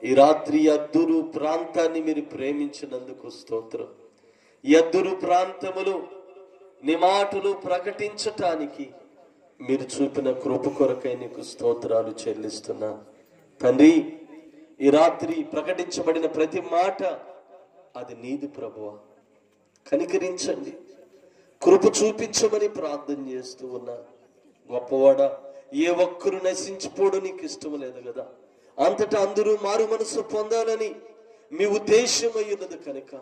ఈ రాత్రి అద్దూరు ప్రాంతాన్ని మీరు ప్రేమించినందుకు స్తోత్రం. ఈ అద్దూరు ప్రాంతములో నీ మాటలు ప్రకటించటానికి మీరు చూపిన కృప కొరకై నీకు స్తోత్రాలు చెల్లిస్తున్నా తండ్రి. ఈ రాత్రి ప్రకటించబడిన ప్రతి మాట అది నీది ప్రభువా. కనికరించండి, కృప చూపించమని ప్రార్థన చేస్తూ ఉన్నా. గొప్పవాడా, ఏ ఒక్కరు నశించిపోవడం నీకు ఇష్టం లేదు కదా. అంతటా అందరూ మారు మనసు పొందాలని మీ ఉద్దేశం అయ్యున్నది కనుక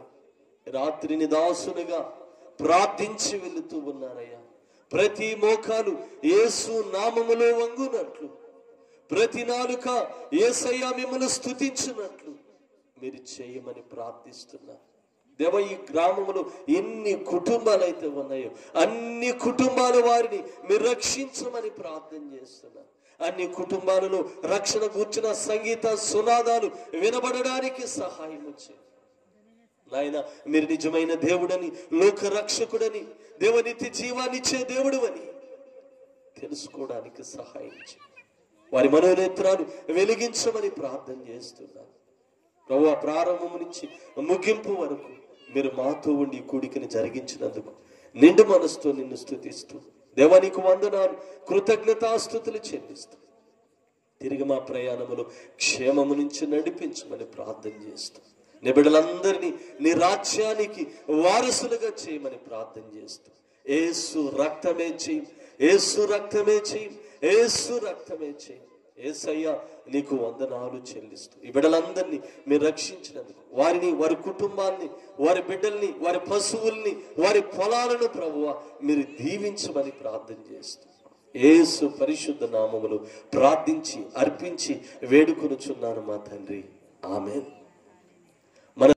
రాత్రిని దాసునిగా ప్రార్థించి వెళుతూ ఉన్నారయ్యా. ప్రతి మోకాలు యేసు నామములో వంగునట్లు, ప్రతి నాలుక యేసయ్యా మిమ్మల్ని స్తుతించున్నట్లు మీరు చేయమని ప్రార్థిస్తున్నా దేవ. ఈ గ్రామంలో ఎన్ని కుటుంబాలు అయితే ఉన్నాయో అన్ని కుటుంబాల వారిని మీరు రక్షించమని ప్రార్థన చేస్తున్నా. అన్ని కుటుంబాలలో రక్షణ కూర్చున్న సంగీత సునాదాలు వినబడడానికి సహాయం వచ్చే నాయన. మీరు నిజమైన దేవుడని, లోక రక్షకుడని, దేవనిత్య జీవాన్నిచ్చే దేవుడు అని తెలుసుకోవడానికి సహాయం చేయి. వారి మనోనేత్రాలు వెలిగించమని ప్రార్థన చేస్తున్నాను ప్రభువా. ప్రారంభం నుంచి ముగింపు వరకు మీరు మాతో ఉండి ఈ కూడికని జరిగించినందుకు నిండు మనసుతో నిన్ను స్తుతిస్తూ దేవానికి వందనాలు, కృతజ్ఞతాస్తుతులు చెల్లిస్తూ తిరిగి మా ప్రయాణములో క్షేమము నుంచి నడిపించమని ప్రార్థన చేస్తూ నీ బిడ్డలందరినీ నీ రాజ్యానికి వారసులుగా చేయమని ప్రార్థన చేస్తూ యేసు రక్తమే చేయి, యేసు రక్తమే చేయి, యేసు రక్తమే చేయి. యేసయ్యా నీకు వందనాలు చెల్లిస్తూ ఈ బిడ్డలందరినీ మీరు రక్షించినందుకు వారిని, వారి కుటుంబాన్ని, వారి బిడ్డల్ని, వారి పశువుల్ని, వారి పొలాలను ప్రభువా మీరు దీవించమని ప్రార్థన చేస్తూ యేసు పరిశుద్ధ నామములో ప్రార్థించి అర్పించి వేడుకొనుచున్నాను మా తండ్రి. ఆమేన్.